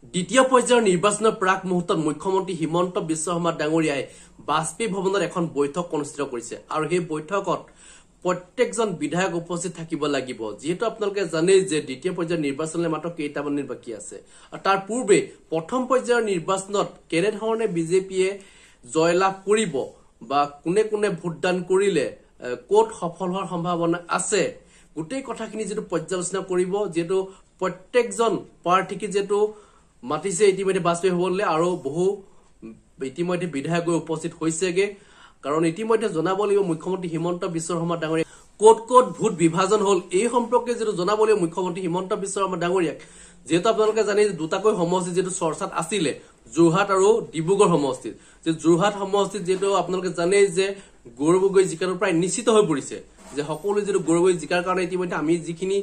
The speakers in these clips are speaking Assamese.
দ্বিতীয় পৰ্যায়ৰ নিৰ্বাচনৰ প্ৰাক মুহূৰ্তত মুখ্যমন্ত্ৰী হিমন্ত বিশ্ব শৰ্মা ডাঙৰীয়াই বাজপেয়ী ভৱনত এখন বৈঠক অনুষ্ঠিত কৰিছে আৰু সেই বৈঠকত প্ৰত্যেকজন বিধায়ক উপস্থিত থাকিব লাগিব যেহেতু আপোনালোকে জানে যে দ্বিতীয় পৰ্যায়ৰ নিৰ্বাচনলৈ মাত্ৰ কেইটামান দিন বাকী আছে আৰু তাৰ পূৰ্বে প্ৰথম পৰ্যায়ৰ নিৰ্বাচনত কেনে ধৰণে বিজেপিয়ে জয়লাভ কৰিব বা কোনে কোনে ভোটদান কৰিলে কোট সফল হোৱাৰ সম্ভাৱনা আছে গোটেই কথাখিনি যেটো পৰ্যালোচনা কৰিব যেটো প্ৰত্যেকজন প্ৰাৰ্থীকে যেটো মাতিছে ইতিমধ্যে বাজপেয়ী ভৱনলৈ আৰু বহু ইতিমধ্যে বিধায়ক উপস্থিত হৈছেগে কাৰণ ইতিমধ্যে জনাব লাগিব মুখ্যমন্ত্ৰী হিমন্ত বিশ্ব শৰ্মা ডাঙৰীয়া কোট কোট ভোট বিভাজন হল এই সম্পৰ্কে যেটো জনাব লাগিব মুখ্যমন্ত্ৰী হিমন্ত বিশ্ব শৰ্মা ডাঙৰীয়াক যেহেতু আপোনালোকে জানে যে দুটাকৈ সমষ্টি যেটো চৰ্চাত আছিল যোৰহাট আৰু ডিব্ৰুগড় সমষ্টিত যে যোৰহাট সমষ্টিত যেটো আপোনালোকে জানে যে গৌৰৱ গগৈ জিকাৰ প্ৰায় নিশ্চিত হৈ পৰিছে যে সকলো যেটো গৌৰৱ গগৈ জিকাৰ কাৰণে ইতিমধ্যে আমি যিখিনি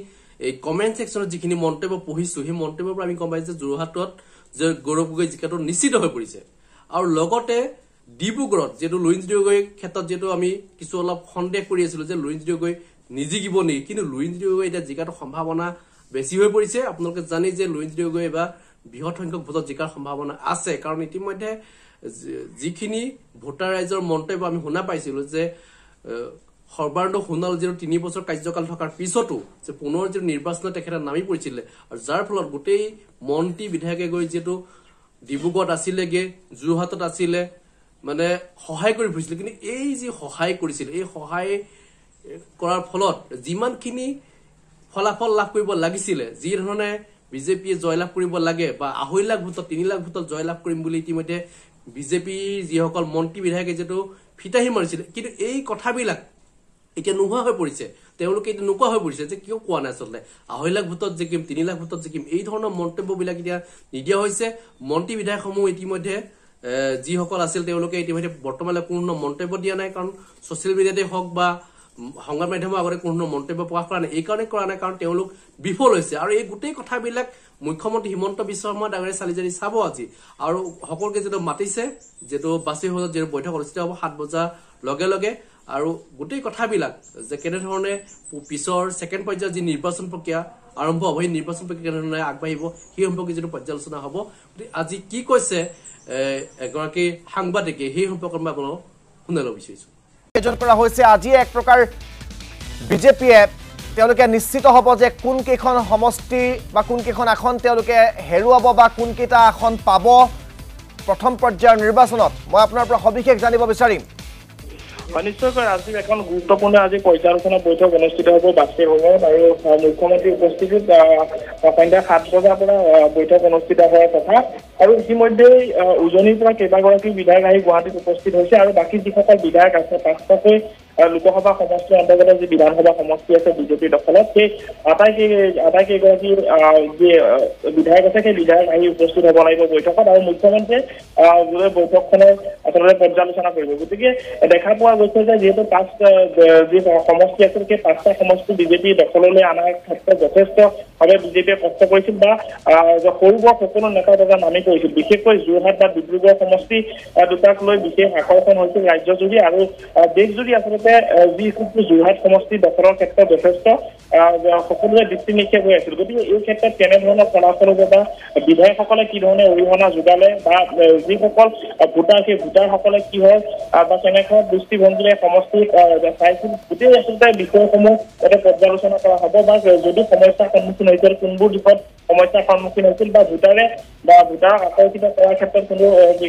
এই কমেন্ট সেকশনত যিখিনি মন্তব্য পঢ়িছো সেই মন্তব্যৰ পৰা আমি গম পাইছো যোৰহাটত যে গৌৰৱ গগৈ জিকাটো নিশ্চিত হৈ পৰিছে আৰু লগতে ডিব্ৰুগড়ত যেটো লুইঞ্জ গগৈ ক্ষেত্ৰত যেটো আমি কিছু অলপ সন্দেহ কৰি আছিল যে লুইঞ্জ গগৈ নিজিকিব নেকি কিন্তু লুইঞ্জ গগৈ এটা জিকাটো সম্ভাৱনা বেছি হৈ পৰিছে আপোনালোকে জানে যে লুইঞ্জ গগৈ এবাৰ বৃহৎ সংখ্যক ভোটত জিকাৰ সম্ভাৱনা আছে কাৰণ ইতিমধ্যে যিখিনি ভোটাৰ ৰাইজৰ মন্তব্য আমি শুনা পাইছিলো যে সৰ্বানন্দ সোণোৱাল যেটো 3 বছৰ কাৰ্যকাল থকাৰ পিছতো যে পুনৰ যে নিৰ্বাচনত তেখেতে নামি পৰিছিল আৰু যাৰ ফলত গোটেই মন্ত্ৰী বিধায়কে গৈ যেটো ডিব্ৰুগড়ত আছিলেগে যোৰহাটত আছিলে মানে সহায় কৰি ফুৰিছিল কিন্তু এই যে সহায় কৰিছিল এই সহায় কৰাৰ ফলত যিমানখিনি ফলাফল লাভ কৰিব লাগিছিল যি ধৰণে বিজেপিয়ে জয়লাভ কৰিব লাগে বা 2.5 লাখ ভোটত 3 লাখ ভোটত জয়লাভ কৰিম বুলি ইতিমধ্যে বিজেপি যিসকল মন্ত্ৰী বিধায়কে যেটো ফিতাহি মাৰিছিল কিন্তু এই কথাবিলাক এতিয়া নোহোৱা হৈ পৰিছে তেওঁলোকে এটা নোকোৱা হৈ পৰিছে যে কিয় কোৱা নাই আচলতে 2.5 লাখ ভোটত জিকিম 3 লাখ ভোটত জিকিম এই ধৰণৰ মন্তব্যবিলাক এতিয়া নিদিয়া হৈছে মন্ত্ৰী বিধায়কসমূহ ইতিমধ্যে যিসকল আছিল তেওঁলোকে ইতিমধ্যে বৰ্তমানলৈ কোনো মন্তব্য দিয়া নাই কাৰণ সোশ্যাল মিডিয়াতে হওক বা সংবাদ মাধ্যমৰ আগতে কোনো মন্তব্য প্ৰকাশ কৰা নাই এই কাৰণে কৰা নাই কাৰণ তেওঁলোক বিফল হৈছে আৰু এই গোটেই কথাবিলাক মুখ্যমন্ত্ৰী হিমন্ত বিশ্ব শৰ্মা ডাঙৰীয়া চালিজাৰি চাব আজি আৰু সকলোকে যেটো মাতিছে যেটো বাজপেয়ী ভৱনত যে বৈঠক অনুষ্ঠিত হ'ব 7 বজাৰ লগে লগে আৰু গোটেই কথাবিলাক যে কেনে ধৰণে পিছৰ সেকেন্ড পৰ্যায়ৰ যি নিৰ্বাচন প্ৰক্ৰিয়া আৰম্ভ হ'ব এই নিৰ্বাচন প্ৰক্ৰিয়া কেনে ধৰণে আগবাঢ়িব সেই সম্পৰ্কে যেটো পৰ্যালোচনা হ'ব আজি কি কৈছে এগৰাকী সাংবাদিকে সেই সম্পৰ্কত মই আপোনাক শুনাব বিচাৰিছো আয়োজন কৰা হৈছে আজি এক প্ৰকাৰ বিজেপিয়ে তেওঁলোকে নিশ্চিত হ'ব যে কোন কেইখন সমষ্টি বা কোন কেইখন আসন তেওঁলোকে হেৰুৱাব বা কোন কেইটা আসন পাব প্ৰথম পৰ্যায়ৰ নিৰ্বাচনত মই আপোনাৰ পৰা সবিশেষ জানিব বিচাৰিম নিশ্চয়কৈ আজি এখন গুৰুত্বপূৰ্ণ আজি পৰ্যালোচনা বৈঠক অনুষ্ঠিত হ'ব বাজপেয়ী ভৱনত আৰু মুখ্যমন্ত্ৰীৰ উপস্থিতিত সন্ধ্যা 7 বজাৰ পৰা বৈঠক অনুষ্ঠিত হোৱাৰ কথা আৰু ইতিমধ্যে উজনিৰ পৰা কেইবাগৰাকী বিধায়ক আহি গুৱাহাটীত উপস্থিত হৈছে আৰু বাকী যিসকল বিধায়ক আছে 5টাকৈ লোকসভা সমষ্টিৰ অন্তৰ্গত যি বিধানসভা সমষ্টি আছে বিজেপিৰ দখলত সেই আটাইকেইগৰাকী যি বিধায়ক আছে সেই বিধায়ক আহি উপস্থিত হ'ব লাগিব বৈঠকত আৰু মুখ্যমন্ত্ৰীয়ে বৈঠকখনৰ আচলতে পৰ্যালোচনা কৰিব গতিকে দেখা পোৱা গৈছে যে যেহেতু 5 যি সমষ্টি আছিল সেই 5টা সমষ্টি বিজেপি দখললৈ অনাৰ ক্ষেত্ৰত যথেষ্টভাৱে বিজেপিয়ে কষ্ট কৰিছিল বা সৰু বৰ সকলো নেতা নামি কৰিছিল বিশেষকৈ যোৰহাট বা ডিব্ৰুগড় সমষ্টি দুটাক লৈ বিশেষ আকৰ্ষণ হৈছিল ৰাজ্যজুৰি আৰু দেশজুৰি আচলতে যি যোৰহাট সমষ্টি দখলৰ ক্ষেত্ৰত যথেষ্ট সকলোৱে দৃষ্টি নিক্ষেপ হৈ আছিল গতিকে এই ক্ষেত্ৰত কেনেধৰণৰ ফলাফল হ'ব বা বিধায়কসকলে কি ধৰণে অৰিহণা যোগালে বা যিসকল ভোটাৰ সেই ভোটাৰসকলে কি হয় বা কেনেকুৱা দৃষ্টিভংগীৰে সমষ্টিক চাইছিল গোটেই আচলতে বিষয়সমূহ এটা পৰ্যালোচনা কৰা হ'ব বা যদি সমস্যাৰ সন্মুখীন হৈছিল কোনবোৰ দিশত সমস্যাৰ সন্মুখীন হৈছিল বা ভোটাৰে বা ভোটাৰক আকৰ্ষিত কৰাৰ ক্ষেত্ৰত কোনো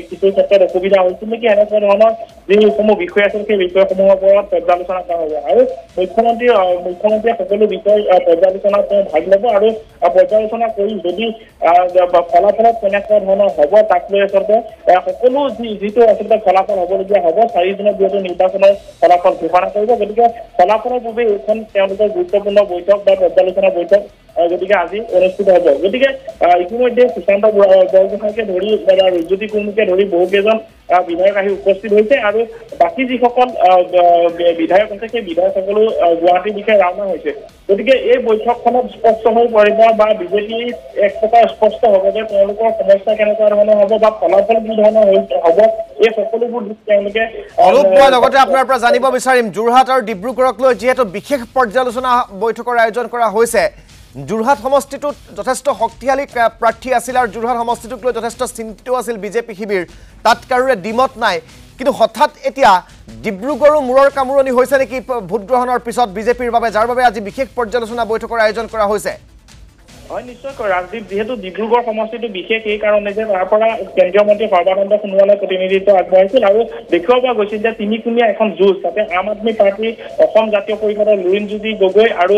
কিছু ক্ষেত্ৰত অসুবিধা হৈছিল নেকি এনেকুৱা ধৰণৰ যিসমূহ বিষয় আছিল সেই বিষয়সমূহৰ ওপৰত পৰ্যালোচনা কৰা হ'ব আৰু মুখ্যমন্ত্ৰীয়ে সকলো বিষয় পৰ্যালোচনাত ভাগ ল'ব আৰু পৰ্যালোচনা কৰি যদি ফলাফলত কেনেকুৱা ধৰণৰ হ'ব তাক লৈ আচলতে সকলো যিটো আচলতে ফলাফল হ'বলগীয়া হ'ব 4 দিনত যিহেতু নিৰ্বাচনৰ ফলাফল ঘোষণা কৰিব গতিকে ফলাফলৰ পূৰ্বে এইখন তেওঁলোকৰ গুৰুত্বপূৰ্ণ বৈঠক বা পৰ্যালোচনা বৈঠক গতিকে আজি অনুষ্ঠিত হ'ব গতিকে ইতিমধ্যে সুশান্ত বৰগোহাঁইকে ধৰি বা ৰুজুতি কুৰ্মীকে ধৰি বহুকেইজন বিধায়ক আহি উপস্থিত হৈছে আৰু বাকী যিসকল বিধায়ক আছে সেই বিধায়কসকলো গুৱাহাটীৰ দিশে ৰাওনা হৈছে গতিকে এই বৈঠকখনত স্পষ্ট হৈ পৰিব বা বিজেপি এক প্ৰকাৰ স্পষ্ট হ'ব যে তেওঁলোকৰ সমস্যা কেনেকুৱা ধৰণৰ হ'ব বা ফলাফল কি ধৰণৰ হ'ব এই সকলোবোৰ দিশ তেওঁলোকে অলপ মই লগতে আপোনাৰ পৰা জানিব বিচাৰিম যোৰহাট আৰু ডিব্ৰুগড়ক লৈ যিহেতু বিশেষ পৰ্যালোচনা বৈঠকৰ আয়োজন কৰা হৈছে যোৰহাট সমষ্টিটোত যথেষ্ট শক্তিশালী প্ৰাৰ্থী আছিল আৰু যোৰহাট সমষ্টিটোক লৈ যথেষ্ট চিন্তিত আছিল বিজেপি শিবিৰ তাত কাৰোৰে ডিমত নাই কিন্তু হঠাৎ এতিয়া ডিব্ৰুগড়ৰ মূৰৰ কামুৰণি হৈছে নেকি ভোট গ্ৰহণৰ পিছত বিজেপিৰ বাবে যাৰ বাবে আজি বিশেষ পৰ্যালোচনা বৈঠকৰ আয়োজন কৰা হৈছে হয় নিশ্চয়কৈ ৰাজদীপ যিহেতু ডিব্ৰুগড় সমষ্টিটো বিশেষ এই কাৰণে যে তাৰ পৰা কেন্দ্ৰীয় মন্ত্ৰী সৰ্বানন্দ সোণোৱালে প্ৰতিনিধিত্ব আগবঢ়াইছিল আৰু দেখুৱাব পৰা গৈছিল যে তিনিকুণীয়া এখন যুঁজ তাতে আম আদমি পাৰ্টি অসম জাতীয় পৰিষদৰ লুৰিণজ্যোতি গগৈ আৰু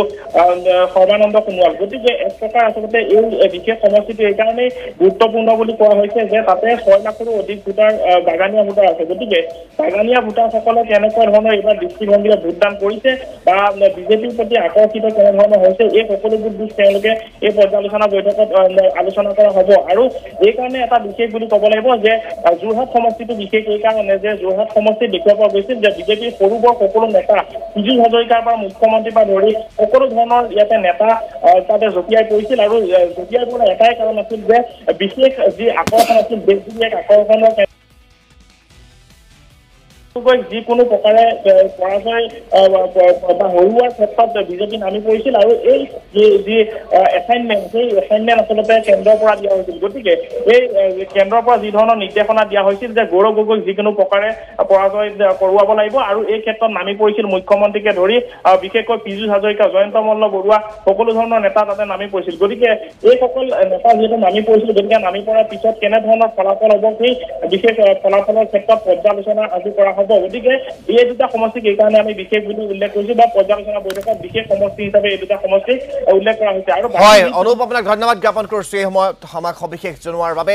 সৰ্বানন্দ সোণোৱাল গতিকে এক প্ৰকাৰ আচলতে এই বিশেষ সমষ্টিটো এইকাৰণেই গুৰুত্বপূৰ্ণ বুলি কোৱা হৈছে যে তাতে 6 লাখৰো অধিক ভোটাৰ বাগানীয়া ভোটাৰ আছে গতিকে বাগানীয়া ভোটাৰসকলে কেনেকুৱা ধৰণৰ এইবাৰ দৃষ্টিভংগীৰে ভোটদান কৰিছে বা বিজেপিৰ প্ৰতি আকৰ্ষিত কেনেধৰণৰ হৈছে এই সকলোবোৰ দিশ তেওঁলোকে এই পৰ্যালোচনা বৈঠকত আলোচনা কৰা হ'ব আৰু এই কাৰণে এটা বিশেষ বুলি ক'ব লাগিব যে যোৰহাট সমষ্টিটো বিশেষ এই কাৰণে যে যোৰহাট সমষ্টি দেখুৱাব পৰা গৈছিল যে বিজেপিৰ সৰু বৰ সকলো নেতা পীযুষ হাজৰিকাৰ পৰা মুখ্যমন্ত্ৰীৰ পৰা ধৰি সকলো ধৰণৰ ইয়াতে নেতা তাতে জঁপিয়াই পৰিছিল আৰু জঁপিয়াই পৰা এটাই কাৰণ আছিল যে বিশেষ যি আকৰ্ষণ আছিল বেছি এক আকৰ্ষণৰ যিকোনো প্ৰকাৰে পৰাজয় বা হৰুৱাৰ ক্ষেত্ৰত বিজেপি নামি পৰিছিল আৰু এই যি এছাইনমেণ্ট সেই এছাইনমেণ্ট আচলতে কেন্দ্ৰৰ পৰা দিয়া হৈছিল গতিকে এই কেন্দ্ৰৰ পৰা যি ধৰণৰ নিৰ্দেশনা দিয়া হৈছিল যে গৌৰৱ গগৈক যিকোনো প্ৰকাৰে পৰাজয় কৰোৱাব লাগিব আৰু এই ক্ষেত্ৰত নামি পৰিছিল মুখ্যমন্ত্ৰীকে ধৰি বিশেষকৈ পীযুষ হাজৰিকা জয়ন্ত মল্ল বৰুৱা সকলো ধৰণৰ নেতা তাতে নামি পৰিছিল গতিকে এইসকল নেতা যিহেতু নামি পৰিছিল গতিকে নামি পৰাৰ পিছত কেনেধৰণৰ ফলাফল হ'ব সেই বিশেষ ফলাফলৰ ক্ষেত্ৰত পৰ্যালোচনা আজি কৰা হ'ব গতিকে এই দুটা সমষ্টিক এই কাৰণে আমি বিশেষ বুলি উল্লেখ কৰিছো বা পৰ্যালোচনা বৈঠকত বিশেষ সমষ্টি হিচাপে এই দুটা সমষ্টিক উল্লেখ কৰা হৈছে আৰু হয় অনুপ আপোনাক ধন্যবাদ জ্ঞাপন কৰিছো এই সময়ত আমাক সবিশেষ জনোৱাৰ বাবে